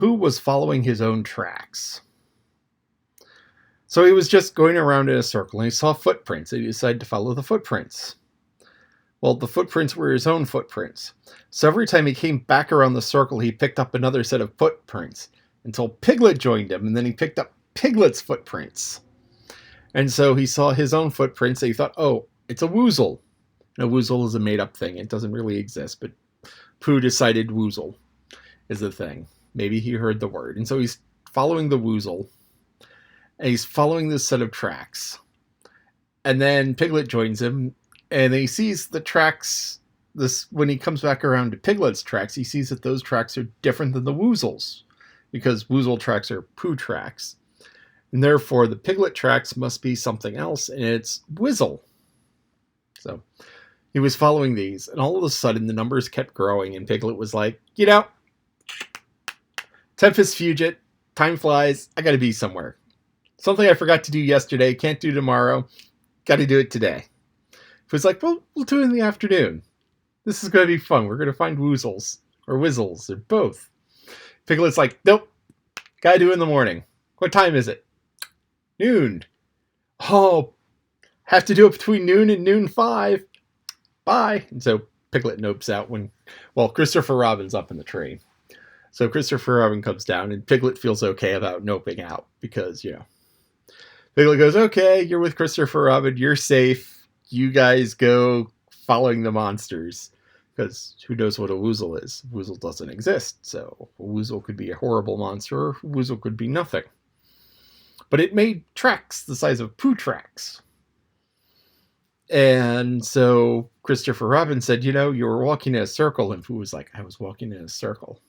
Pooh was following his own tracks. So he was just going around in a circle and he saw footprints and he decided to follow the footprints. Well, the footprints were his own footprints. So every time he came back around the circle, he picked up another set of footprints until Piglet joined him, and then he picked up Piglet's footprints. And so he saw his own footprints and he thought, oh, it's a Woozle. Now, Woozle is a made-up thing. It doesn't really exist, but Pooh decided Woozle is the thing. Maybe he heard the word. And so he's following the Woozle, and he's following this set of tracks. And then Piglet joins him, and he sees the tracks. When he comes back around to Piglet's tracks, he sees that those tracks are different than the Woozles, because Woozle tracks are Pooh tracks. And therefore, the Piglet tracks must be something else, and it's Whizzle. So he was following these, and all of a sudden, the numbers kept growing, and Piglet was like, Tempest Fugit, time flies, I gotta be somewhere. Something I forgot to do yesterday, can't do tomorrow, gotta do it today. It was like, well, we'll do it in the afternoon. This is gonna be fun, we're gonna find Woozles, or Whizzles, or both. Piglet's like, nope, gotta do it in the morning. What time is it? Noon. Oh, have to do it between noon and noon 5. Bye. And so Piglet nopes out Christopher Robin's up in the tree. So Christopher Robin comes down, and Piglet feels okay about noping out because, Piglet goes, okay, you're with Christopher Robin, you're safe. You guys go following the monsters. Because who knows what a Woozle is? Woozle doesn't exist. So a Woozle could be a horrible monster, or a Woozle could be nothing. But it made tracks the size of Pooh tracks. And so Christopher Robin said, you were walking in a circle. And Pooh was like, I was walking in a circle.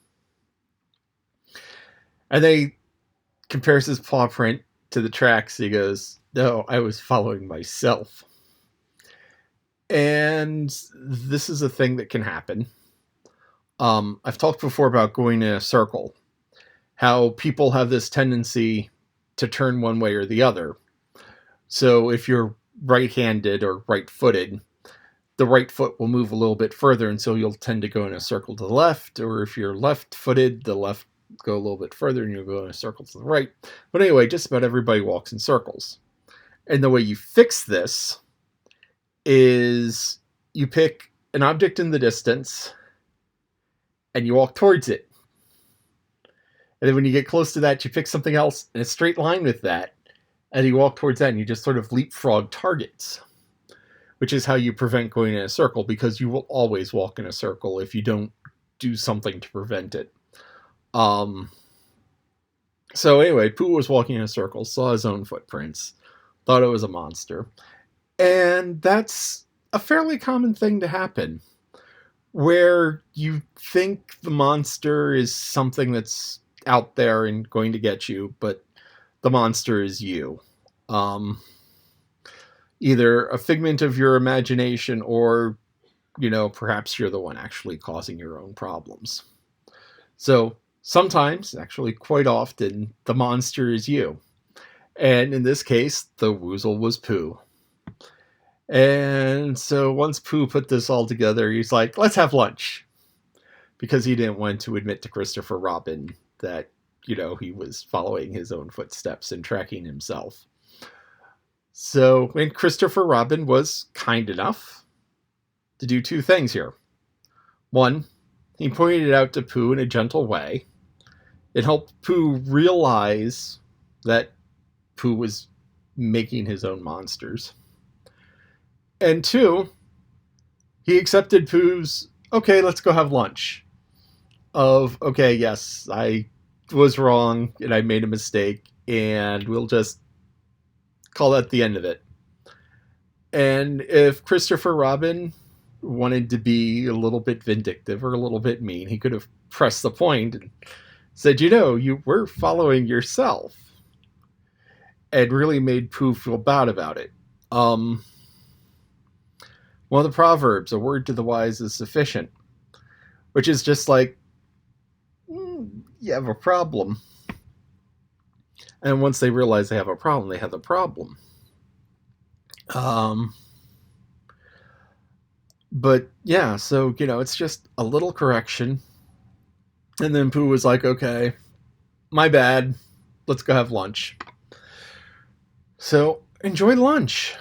And then he compares his paw print to the tracks. He goes, no, I was following myself. And this is a thing that can happen. I've talked before about going in a circle. How people have this tendency to turn one way or the other. So if you're right-handed or right-footed, the right foot will move a little bit further, and so you'll tend to go in a circle to the left. Or if you're left-footed, the left go a little bit further and you'll go in a circle to the right. But anyway, just about everybody walks in circles. And the way you fix this is you pick an object in the distance and you walk towards it. And then when you get close to that, you pick something else in a straight line with that, and you walk towards that, and you just sort of leapfrog targets, which is how you prevent going in a circle, because you will always walk in a circle if you don't do something to prevent it. So anyway, Pooh was walking in a circle, saw his own footprints, thought it was a monster. And that's a fairly common thing to happen, where you think the monster is something that's out there and going to get you, but the monster is you. Either a figment of your imagination, or, perhaps you're the one actually causing your own problems. So sometimes, actually quite often, the monster is you. And in this case, the Woozle was Pooh. And so once Pooh put this all together, he's like, let's have lunch. Because he didn't want to admit to Christopher Robin that, he was following his own footsteps and tracking himself. So, and Christopher Robin was kind enough to do two things here. One, he pointed it out to Pooh in a gentle way. It helped Pooh realize that Pooh was making his own monsters. And two, he accepted Pooh's, okay, let's go have lunch. Okay, yes, I was wrong and I made a mistake, and we'll just call that the end of it. And if Christopher Robin wanted to be a little bit vindictive or a little bit mean, he could have pressed the point and said, you were following yourself, and really made Pooh feel bad about it. One of the proverbs, a word to the wise is sufficient, which is just like, you have a problem. And once they realize they have a problem, they have a problem. But yeah, so, it's just a little correction. And then Pooh was like, okay, my bad. Let's go have lunch. So enjoy lunch.